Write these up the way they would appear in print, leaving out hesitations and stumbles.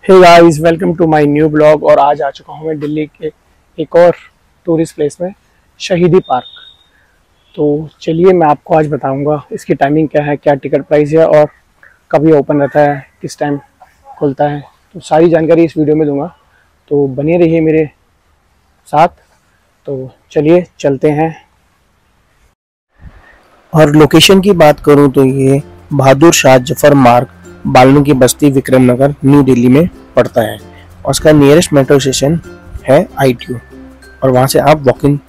Hey guys, welcome to my new blog. और आज आ चुका हूँ मैं दिल्ली के एक और टूरिस्ट प्लेस में, शहीदी पार्क। तो चलिए मैं आपको आज बताऊंगा इसकी टाइमिंग क्या है, क्या टिकट प्राइस है और कभी ओपन रहता है, किस टाइम खुलता है। तो सारी जानकारी इस वीडियो में दूंगा, तो बने रहिए मेरे साथ। तो चलिए चलते हैं। और लोकेशन की बात करूं तो ये बहादुर शाह जफर मार्ग, वाल्मीकि बस्ती, विक्रम नगर, न्यू दिल्ली में पड़ता है। और उसका नियरेस्ट मेट्रो स्टेशन है ITO, और वहां से आप वॉक इन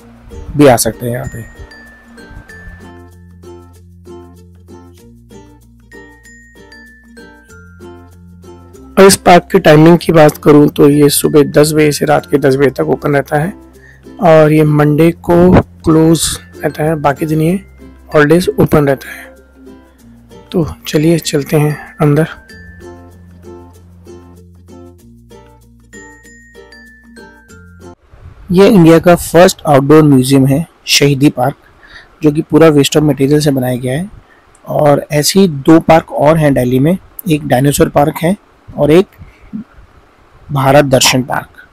भी आ सकते हैं यहाँ पे। और इस पार्क की टाइमिंग की बात करूं तो ये सुबह 10 बजे से रात के 10 बजे तक ओपन रहता है, और ये मंडे को क्लोज रहता है। बाकी दिन ये हॉलीडेज ओपन रहता है। तो चलिए चलते हैं अंदर। ये इंडिया का फर्स्ट आउटडोर म्यूजियम है, शहीदी पार्क, जो कि पूरा वेस्ट ऑफ मटेरियल से बनाया गया है। और ऐसे ही 2 पार्क और हैं दिल्ली में, एक डायनासोर पार्क है और एक भारत दर्शन पार्क।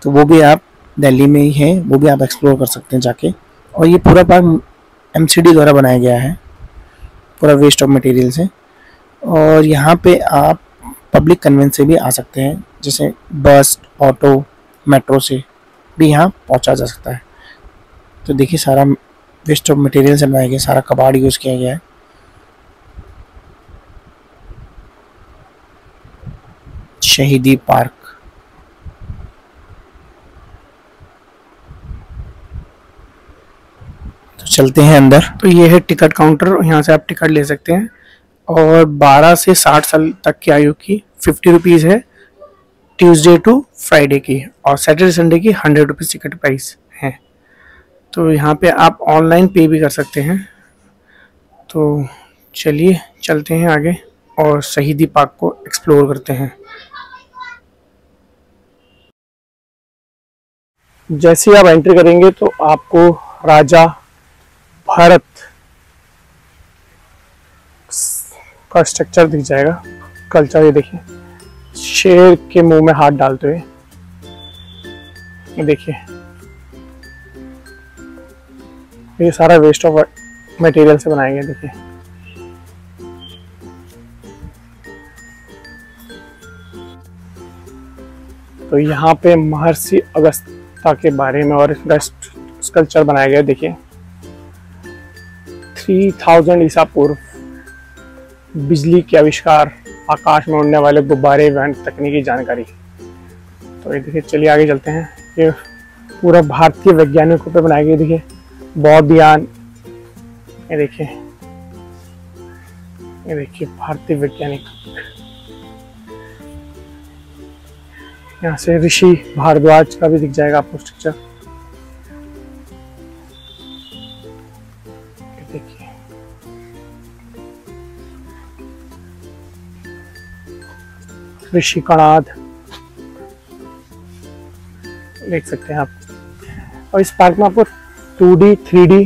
तो वो भी आप दिल्ली में ही है, वो भी आप एक्सप्लोर कर सकते हैं जाके। और ये पूरा पार्क MCD द्वारा बनाया गया है, पूरा वेस्ट ऑफ मटेरियल से। और यहाँ पे आप पब्लिक कन्वेंस से भी आ सकते हैं, जैसे बस, ऑटो, मेट्रो से भी यहाँ पहुँचा जा सकता है। तो देखिए, सारा वेस्ट ऑफ मटेरियल से बनाया गया, सारा कबाड़ यूज़ किया गया है। शहीदी पार्क। तो चलते हैं अंदर। तो ये है टिकट काउंटर, यहाँ से आप टिकट ले सकते हैं। और 12 से 60 साल तक की आयु की 50 रुपीज़ है ट्यूसडे टू फ्राइडे की, और सैटरडे संडे की 100 रुपीज़ टिकट प्राइस है। तो यहाँ पे आप ऑनलाइन पे भी कर सकते हैं। तो चलिए चलते हैं आगे और शहीदी पार्क को एक्सप्लोर करते हैं। जैसे ही आप एंट्री करेंगे तो आपको राजा भारत का स्ट्रक्चर दिख जाएगा, कल्चर। ये देखिए, शेर के मुंह में हाथ डालते हुए, देखिए ये सारा वेस्ट ऑफ मटेरियल से बनाया गया। देखिए तो यहाँ पे महर्षि अगस्त्य के बारे में और इसका स्कल्पचर बनाया गया। देखिए 3000 ईसा पूर्व, बिजली के आविष्कार, आकाश में उड़ने वाले गुब्बारे, इवेंट, तकनीकी जानकारी। तो ये देखिए, चलिए आगे चलते हैं। ये पूरा भारतीय वैज्ञानिकों पे बनाया गया। देखिए बौद्धयान, ये देखिए, ये देखिए भारतीय वैज्ञानिक। यहाँ से ऋषि भारद्वाज का भी दिख जाएगा आपको स्ट्रक्चर। देखिए ऋषि कणाद देख सकते हैं आप। और इस पार्क में आपको 2D 3D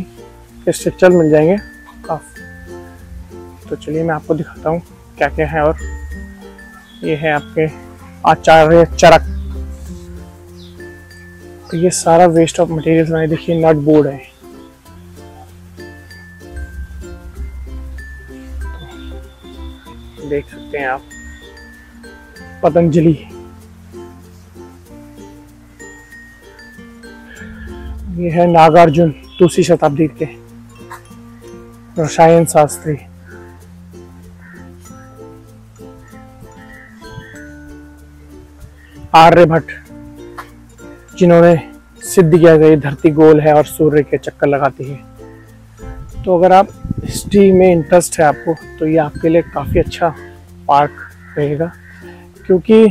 के स्ट्रक्चर मिल जाएंगे काफी। तो चलिए मैं आपको दिखाता हूँ क्या क्या है। और ये है आपके आचार्य चरक। तो ये सारा वेस्ट ऑफ मटेरियल बनाए। देखिए नट बोर्ड है। देख सकते हैं आप पतंजलि। ये है नागार्जुन, दूसरी शताब्दी के रसायन शास्त्री। आर्यभट्ट, जिन्होंने सिद्ध किया कि धरती गोल है और सूर्य के चक्कर लगाती है। तो अगर आप हिस्ट्री में इंटरेस्ट है आपको, तो ये आपके लिए काफ़ी अच्छा पार्क रहेगा, क्योंकि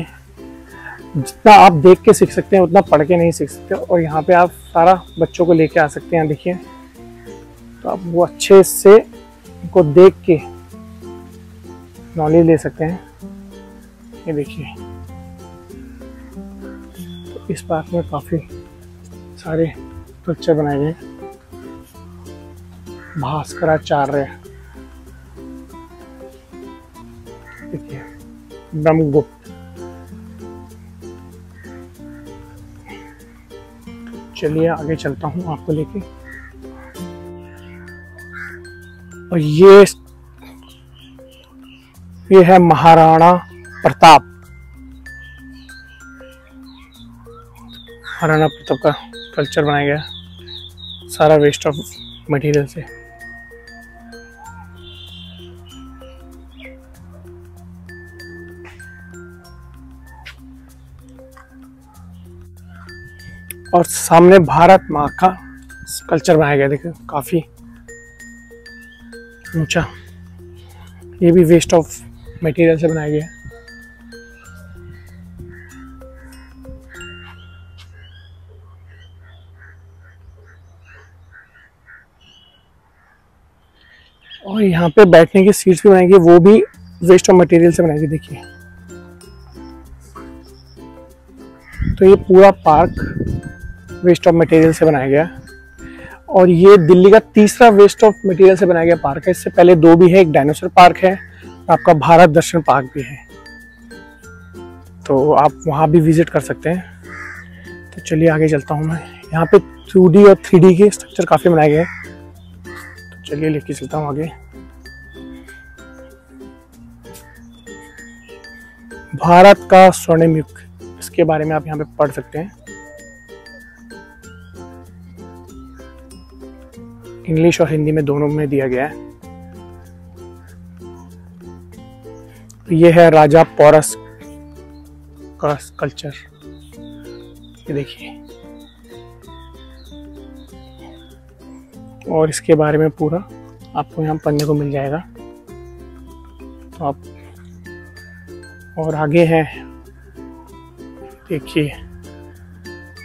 जितना आप देख के सीख सकते हैं उतना पढ़ के नहीं सीख सकते। और यहाँ पे आप सारा बच्चों को लेके आ सकते हैं। देखिए, तो आप वो अच्छे से उनको देख के नॉलेज ले सकते हैं। ये देखिए, तो इस पार्क में काफ़ी सारे स्ट्रक्चर बनाए गए। भास्कराचार्य, देखिए ब्रह्मगुप्त, चलिए आगे चलता हूँ आपको लेके। और ये है महाराणा प्रताप। महाराणा प्रताप का कल्चर बनाया गया, सारा वेस्ट ऑफ मटेरियल से। और सामने भारत माँ का कल्चर बनाया गया, देखो काफी ऊंचा। ये भी वेस्ट ऑफ मटेरियल से बनाया गया है। और यहाँ पे बैठने की सीट्स भी बनाएंगे, वो भी वेस्ट ऑफ मटेरियल से बनाएंगे। देखिए तो ये पूरा पार्क वेस्ट ऑफ मटेरियल से बनाया गया। और ये दिल्ली का तीसरा वेस्ट ऑफ मटेरियल से बनाया गया पार्क है। इससे पहले 2 भी है, एक डायनासोर पार्क है, आपका भारत दर्शन पार्क भी है, तो आप वहाँ भी विजिट कर सकते हैं। तो चलिए आगे चलता हूँ मैं। यहाँ पे 2D और 3D के स्ट्रक्चर काफ़ी बनाए गए हैं, तो चलिए लेके चलता हूँ आगे। भारत का स्वर्णिम युग, इसके बारे में आप यहाँ पे पढ़ सकते हैं। इंग्लिश और हिंदी में दोनों में दिया गया है। ये है राजा पोरस का कल्चर, ये देखिए। और इसके बारे में पूरा आपको यहाँ पढ़ने को मिल जाएगा। तो आप और आगे है, देखिए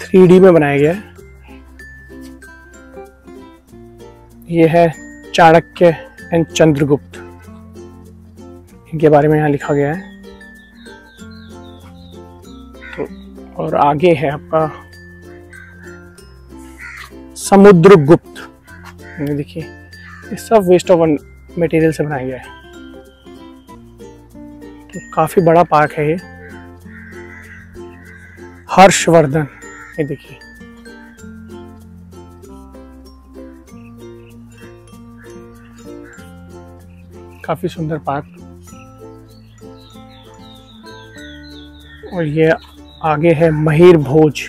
3D में बनाया गया है। ये है चाणक्य एंड चंद्रगुप्त, इनके बारे में यहाँ लिखा गया है। तो और आगे है आपका समुद्रगुप्त, ये देखिए ये सब वेस्ट ऑफ मटेरियल से बनाया गया है। तो काफी बड़ा पार्क है ये। हर्षवर्धन, ये देखिए काफी सुंदर पार्क। और ये आगे है महिर भोज।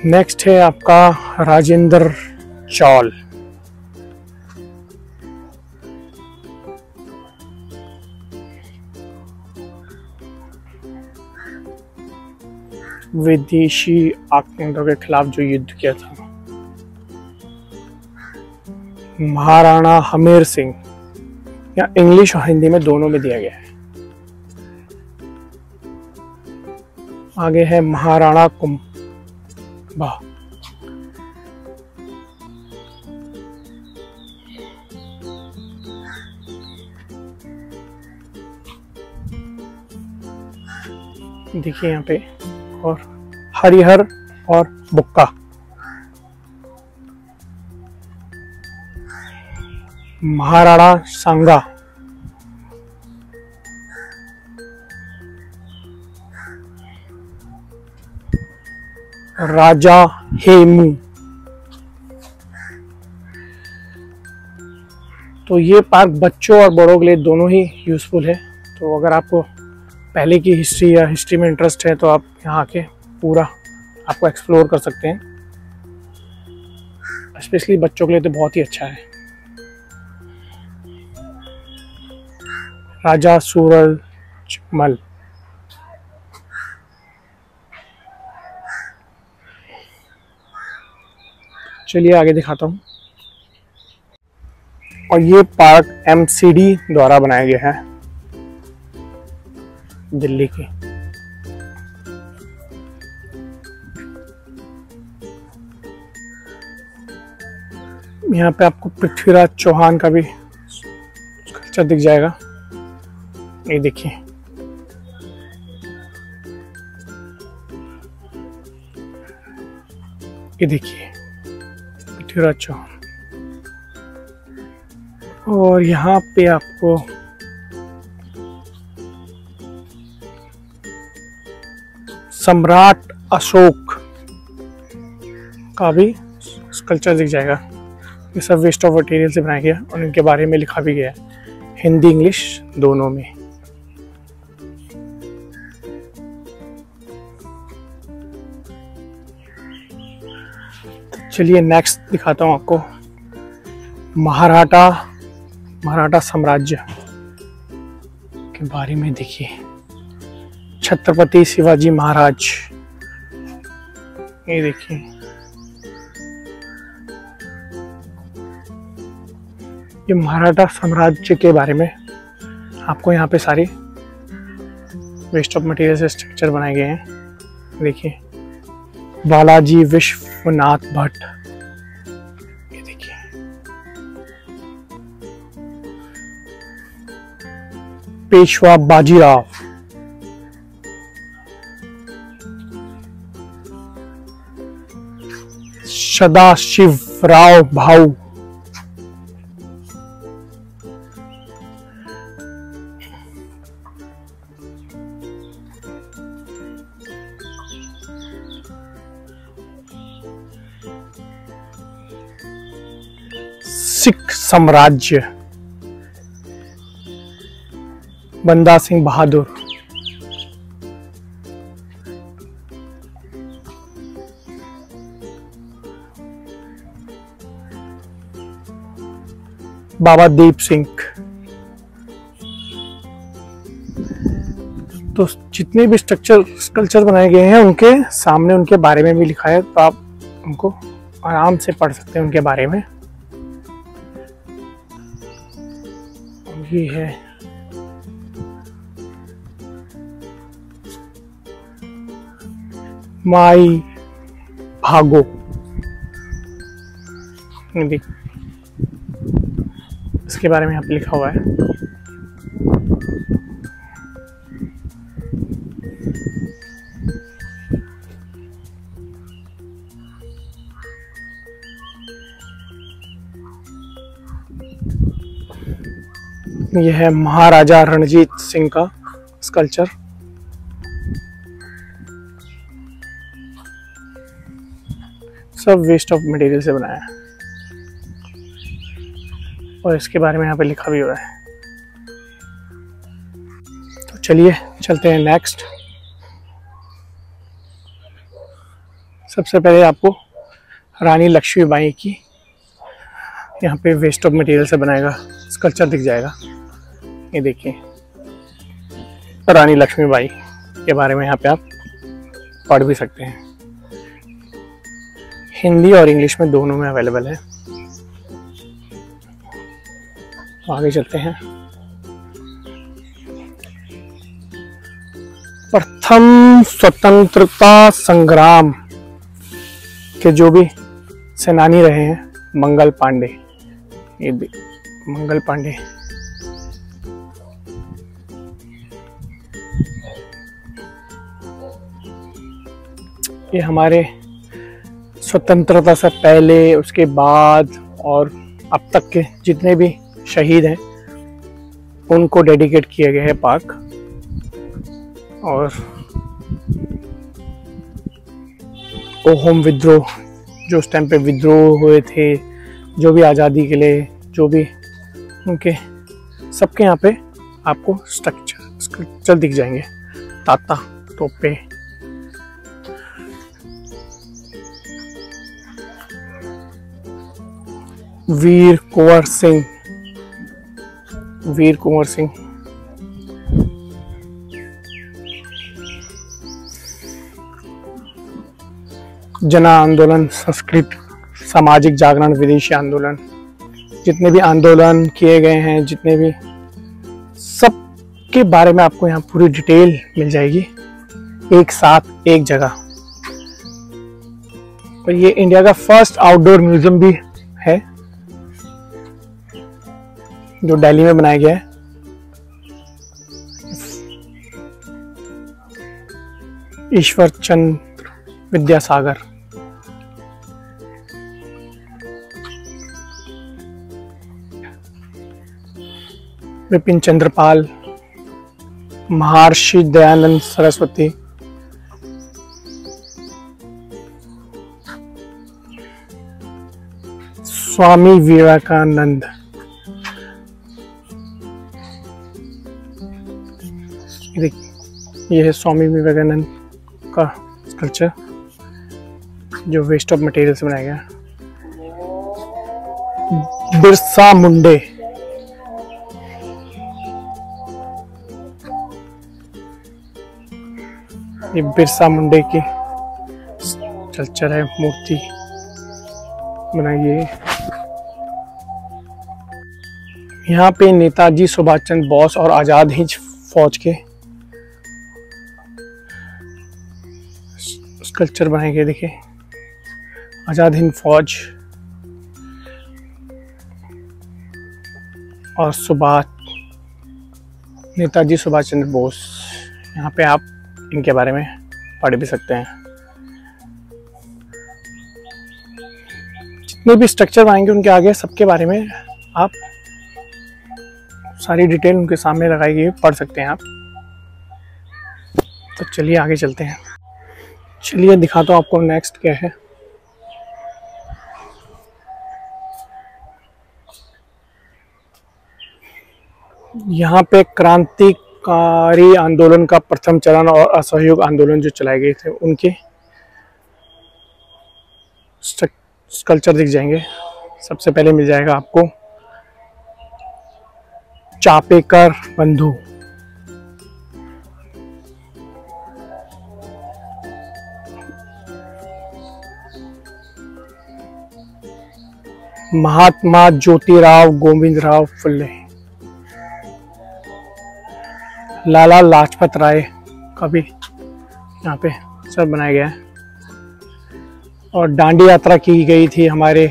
नेक्स्ट है आपका राजेंद्र चौल। विदेशी आक्रमणों के खिलाफ जो युद्ध किया था। महाराणा हमीर सिंह, या इंग्लिश और हिंदी में दोनों में दिया गया है। आगे है महाराणा कुंभा। देखिए यहाँ पे, और हरिहर और बुक्का। महाराणा सांगा। राजा हेमू। तो ये पार्क बच्चों और बड़ों के लिए दोनों ही यूजफुल है। तो अगर आपको पहले की हिस्ट्री या हिस्ट्री में इंटरेस्ट है तो आप यहाँ आके पूरा आपको एक्सप्लोर कर सकते हैं। स्पेशली बच्चों के लिए तो बहुत ही अच्छा है। राजा सूरजमल। चलिए आगे दिखाता हूँ। और ये पार्क MCD द्वारा बनाया गया है, दिल्ली के। यहाँ पे आपको पृथ्वीराज चौहान का भी कल्चर दिख जाएगा। ये देखिए, ये देखिए पृथ्वीराज चौहान। और यहाँ पे आपको सम्राट अशोक का भी स्कल्पचर दिख जाएगा। ये सब वेस्ट ऑफ मटेरियल से बनाया गया और इनके बारे में लिखा भी गया है, हिंदी इंग्लिश दोनों में। चलिए नेक्स्ट दिखाता हूँ आपको मराठा साम्राज्य के बारे में। देखिए छत्रपति शिवाजी महाराज, ये देखिए ये मराठा साम्राज्य के बारे में आपको यहाँ पे सारे वेस्ट ऑफ मटेरियल से स्ट्रक्चर बनाए गए हैं। देखिए बालाजी विश्वनाथ भट्ट, ये देखिए पेशवा बाजीराव, सदाशिवराव भाऊ, सिख साम्राज्य बंदा सिंह बहादुर, बाबा दीप सिंह। तो जितने भी स्कल्पचर बनाए गए हैं उनके सामने उनके बारे में भी लिखा है, तो आप उनको आराम से पढ़ सकते हैं उनके बारे में। ये है माई भागो, इसके बारे में यहाँ पे लिखा हुआ है। यह है महाराजा रणजीत सिंह का स्कल्पचर। सब वेस्ट ऑफ मटेरियल से बनाया है और इसके बारे में यहाँ पे लिखा भी हुआ है। तो चलिए चलते हैं नेक्स्ट। सबसे पहले आपको रानी लक्ष्मीबाई की यहाँ पे वेस्ट ऑफ मटेरियल से बनाएगा स्कल्पचर दिख जाएगा। ये देखिए रानी लक्ष्मीबाई के बारे में यहाँ पे आप पढ़ भी सकते हैं, हिंदी और इंग्लिश में दोनों में अवेलेबल है। तो आगे चलते हैं। प्रथम स्वतंत्रता संग्राम के जो भी सेनानी रहे हैं मंगल पांडे, ये मंगल पांडे ये हमारे स्वतंत्रता से पहले, उसके बाद और अब तक के जितने भी शहीद हैं उनको डेडिकेट किया गया है पार्क। और ओहोम विद्रोह, जो उस टाइम पे विद्रोह हुए थे, जो भी आज़ादी के लिए, जो भी उनके सबके यहाँ पे आपको स्ट्रक्चर दिख जाएंगे। ताता टोपे, वीर कुंवर सिंह, जन आंदोलन, संस्कृत, सामाजिक जागरण, विदेशी आंदोलन, जितने भी आंदोलन किए गए हैं, जितने भी सब के बारे में आपको यहाँ पूरी डिटेल मिल जाएगी एक साथ एक जगह। और ये इंडिया का फर्स्ट आउटडोर म्यूजियम भी है जो दिल्ली में बनाया गया है। ईश्वर चंद्र विद्यासागर, विपिन चंद्रपाल, महर्षि दयानंद सरस्वती, स्वामी विवेकानंद। ये है स्वामी विवेकानंद का स्कल्पचर जो वेस्ट ऑफ मटेरियल से बनाया गया। बिरसा मुंडे, ये बिरसा मुंडे की स्कल्पचर है, मूर्ति बनाई है। यहाँ पे नेताजी सुभाष चंद्र बोस और आजाद हिंद फौज के स्कल्पचर बनाए गए। देखिए, आजाद हिंद फौज और नेताजी सुभाष चंद्र बोस। यहाँ पे आप इनके बारे में पढ़ भी सकते हैं। जितने भी स्ट्रक्चर आएंगे उनके आगे सबके बारे में आप सारी डिटेल उनके सामने लगाई गई पढ़ सकते हैं आप। तो चलिए आगे चलते हैं। चलिए दिखाता हूँ आपको नेक्स्ट क्या है। यहाँ पे क्रांतिकारी आंदोलन का प्रथम चरण और असहयोग आंदोलन जो चलाए गए थे उनके स्कल्पचर दिख जाएंगे। सबसे पहले मिल जाएगा आपको चापेकर बंधु। महात्मा ज्योतिराव गोविंदराव फुले। लाला लाजपत राय का भी यहाँ पे सर बनाया गया है। और दांडी यात्रा की गई थी हमारे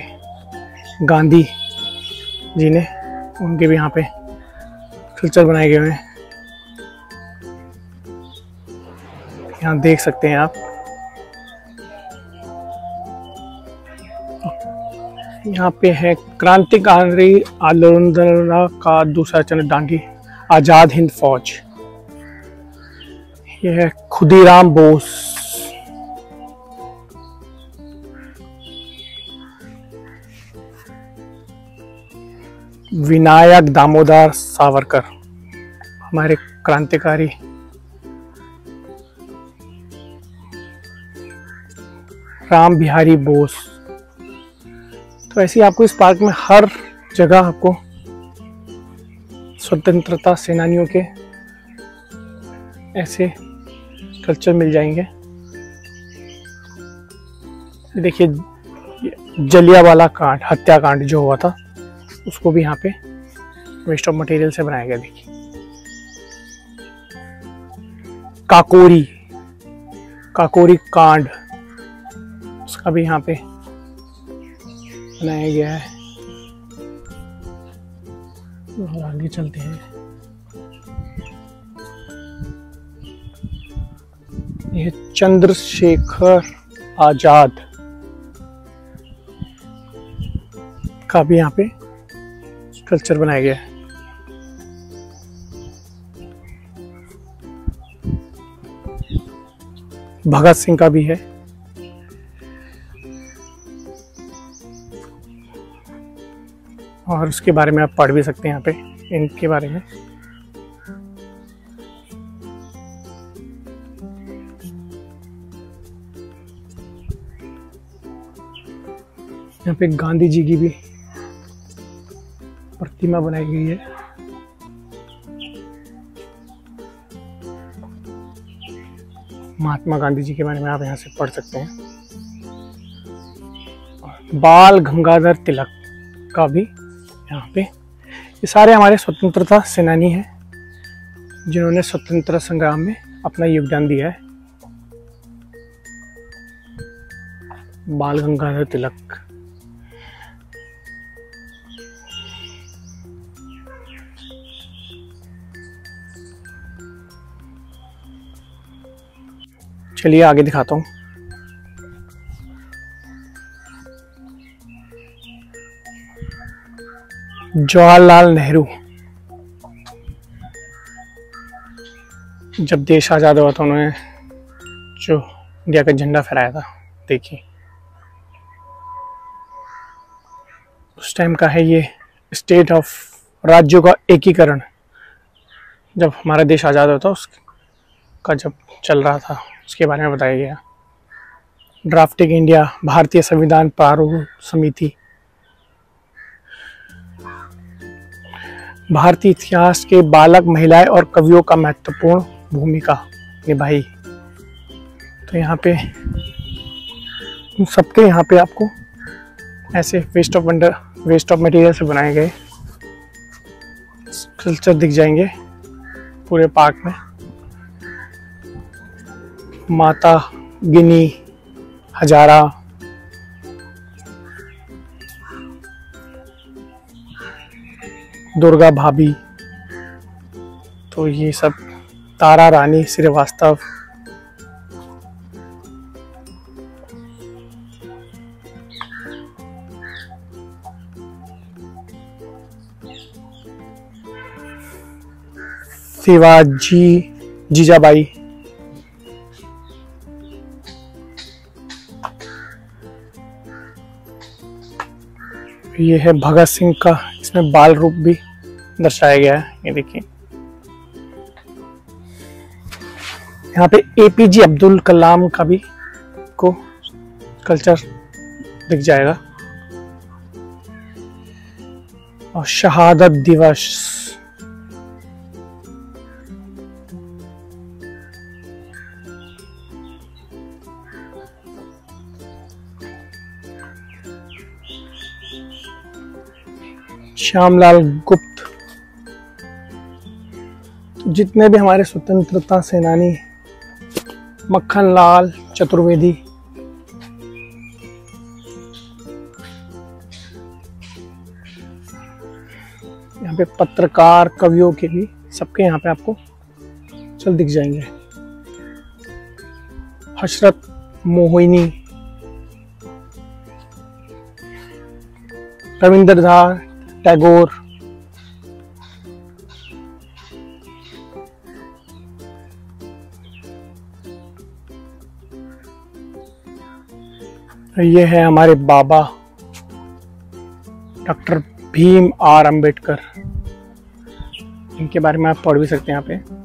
गांधी जी ने, उनके भी यहाँ पे स्कल्पचर बनाए गए हैं। यहाँ देख सकते हैं आप। यहाँ पे है क्रांतिकारी आंदोलन का दूसरा चरण, दांडी आजाद हिंद फौज। यह है खुदीराम बोस। विनायक दामोदर सावरकर, हमारे क्रांतिकारी। राम बिहारी बोस। तो ऐसे ही आपको इस पार्क में हर जगह आपको स्वतंत्रता सेनानियों के ऐसे स्कल्पचर मिल जाएंगे। देखिए, जलियांवाला कांड, हत्याकांड जो हुआ था उसको भी यहाँ पे वेस्ट ऑफ मटेरियल से बनाया गया। देखिए, काकोरी कांड, उसका भी यहाँ पे बनाया गया है। और आगे चलते हैं। यह चंद्रशेखर आजाद का भी यहाँ पे स्कल्पचर बनाया गया है। भगत सिंह का भी है। और उसके बारे में आप पढ़ भी सकते हैं यहाँ पे, इनके बारे में। यहाँ पे गांधी जी की भी प्रतिमा बनाई गई है। महात्मा गांधी जी के बारे में आप यहाँ से पढ़ सकते हैं। बाल गंगाधर तिलक का भी यहाँ पे, ये सारे हमारे स्वतंत्रता सेनानी हैं जिन्होंने स्वतंत्रता संग्राम में अपना योगदान दिया है। बाल गंगाधर तिलक। चलिए आगे दिखाता हूँ। जवाहरलाल नेहरू, जब देश आज़ाद हुआ था उन्होंने जो इंडिया का झंडा फहराया था, देखिए उस टाइम का है ये स्टेट ऑफ राज्यों का एकीकरण, जब हमारा देश आज़ाद होता उसका जब चल रहा था उसके बारे में बताया गया। ड्राफ्टिंग इंडिया, भारतीय संविधान प्रारूप समिति, भारतीय इतिहास के बालक, महिलाएं और कवियों का महत्वपूर्ण भूमिका निभाई। तो यहाँ पे सबके यहाँ पे आपको ऐसे वेस्ट ऑफ मटेरियल से बनाए गए स्कल्पचर दिख जाएंगे पूरे पार्क में। माता गिनी, हजारा, दुर्गा भाभी, तो ये सब तारा रानी श्रीवास्तव, शिवाजी, जीजाबाई, ये है भगत सिंह का, इसमें बाल रूप भी दर्शाया गया है। ये देखिए यहाँ पे एपीजे अब्दुल कलाम का भी को कल्चर दिख जाएगा। और शहादत दिवस, श्यामलाल गुप्त, जितने भी हमारे स्वतंत्रता सेनानी, मक्खन लाल चतुर्वेदी, यहाँ पे पत्रकार, कवियों के भी सबके यहाँ पे आपको चल दिख जाएंगे। हशरत मोहिनी, रविंद्रनाथ टैगोर, ये है हमारे बाबा डॉक्टर भीम आर अंबेडकर, इनके बारे में आप पढ़ भी सकते हैं यहाँ पे।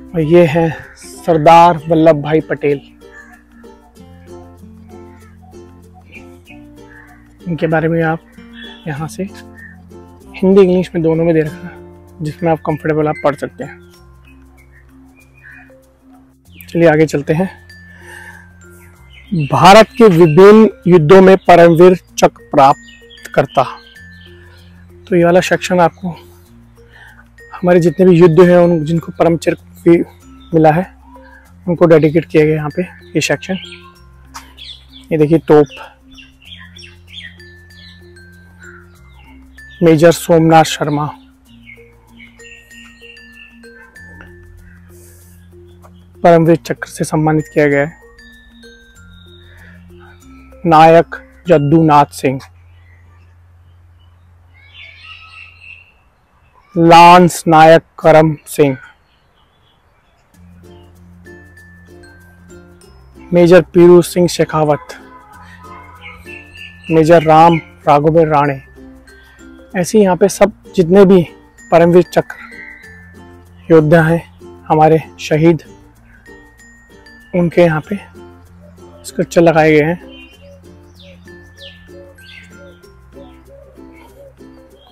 और ये है सरदार वल्लभ भाई पटेल, इनके बारे में आप यहाँ से हिंदी इंग्लिश में दोनों में दे रखा है, जिसमें आप कंफर्टेबल आप पढ़ सकते हैं। चलिए आगे चलते हैं। भारत के विभिन्न युद्धों में परमवीर चक्र प्राप्त करता, तो ये वाला सेक्शन आपको हमारे जितने भी युद्ध हैं उन जिनको परम चक्र मिला है उनको डेडिकेट किया गया यहाँ पे ये सेक्शन। ये देखिए तोप, मेजर सोमनाथ शर्मा, परमवीर चक्र से सम्मानित किया गया है। नायक जद्दूनाथ सिंह, लांस नायक करम सिंह, मेजर पीरू सिंह शेखावत, मेजर राम राघव राणे, ऐसे यहाँ पे सब जितने भी परमवीर चक्र योद्धा हैं हमारे शहीद, उनके यहाँ पे स्कल्पचर लगाए गए हैं।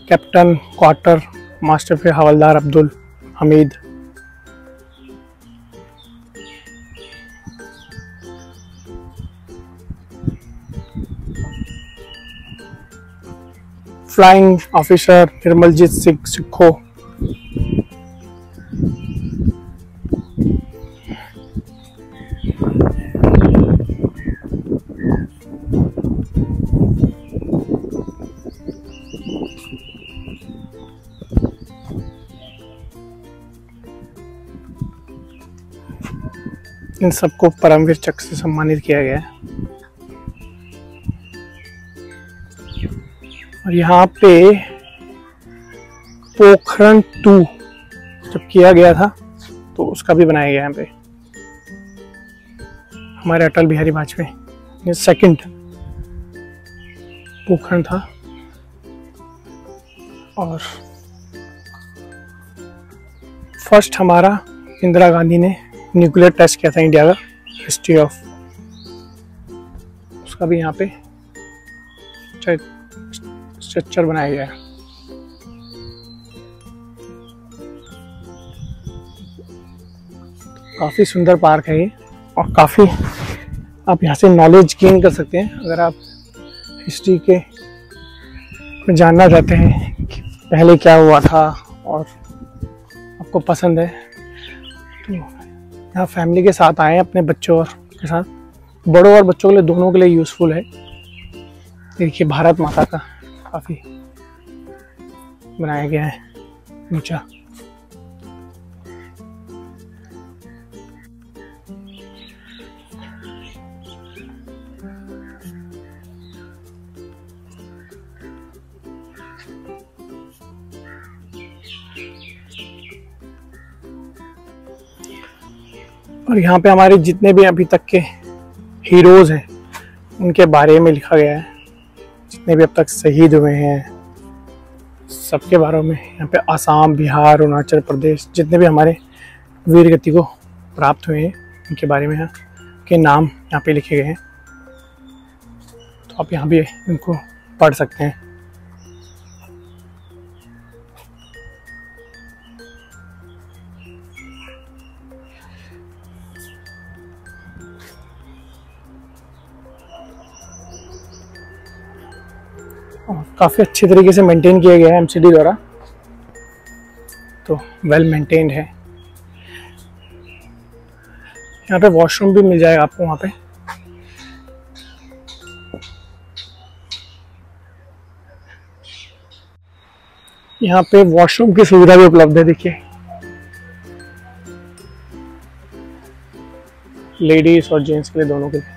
कैप्टन क्वार्टर मास्टर फिर हवलदार अब्दुल हमीद, फ्लाइंग ऑफिसर निर्मलजीत सिंह सिक्खो, इन सबको परमवीर चक्र से सम्मानित किया गया है। और यहाँ पे पोखरण 2 जब किया गया था तो उसका भी बनाया गया है यहाँ पे। हमारे अटल बिहारी वाजपेयी, ये सेकंड भूखंड था। और फर्स्ट हमारा इंदिरा गांधी ने न्यूक्लियर टेस्ट किया था इंडिया का, हिस्ट्री ऑफ, उसका भी यहाँ पे स्ट्रक्चर बनाया गया है। काफ़ी सुंदर पार्क है ये, और काफ़ी आप यहाँ से नॉलेज गेन कर सकते हैं। अगर आप हिस्ट्री के में जानना चाहते हैं कि पहले क्या हुआ था और आपको पसंद है, तो यहाँ फैमिली के साथ आएँ अपने बच्चों और के साथ, बड़ों और बच्चों के लिए दोनों के लिए यूज़फुल है। देखिए भारत माता का काफ़ी बनाया गया है ऊंचा। और यहाँ पे हमारे जितने भी अभी तक के हीरोज़ हैं उनके बारे में लिखा गया है, जितने भी अब तक शहीद हुए हैं सबके बारे में। यहाँ पे आसाम, बिहार, अरुणाचल प्रदेश, जितने भी हमारे वीर गति को प्राप्त हुए हैं उनके बारे में यहाँ के नाम यहाँ पे लिखे गए हैं। तो आप यहाँ भी इनको पढ़ सकते हैं। काफ़ी अच्छे तरीके से मेंटेन किया गया है एमसीडी द्वारा, तो वेल मेंटेन्ड है। यहाँ पे वॉशरूम भी मिल जाएगा आपको वहाँ पे। यहाँ पे वॉशरूम की सुविधा भी उपलब्ध है, देखिए लेडीज और जेंट्स के लिए, दोनों के लिए।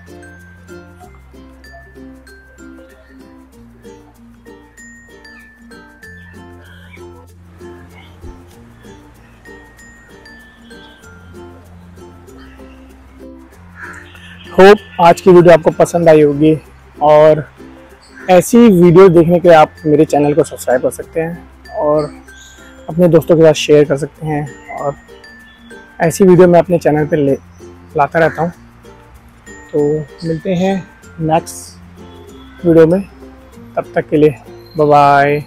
होप आज की वीडियो आपको पसंद आई होगी, और ऐसी वीडियो देखने के लिए आप मेरे चैनल को सब्सक्राइब कर सकते हैं और अपने दोस्तों के साथ शेयर कर सकते हैं। और ऐसी वीडियो मैं अपने चैनल पे लाता रहता हूँ। तो मिलते हैं नेक्स्ट वीडियो में, तब तक के लिए बाय बाय।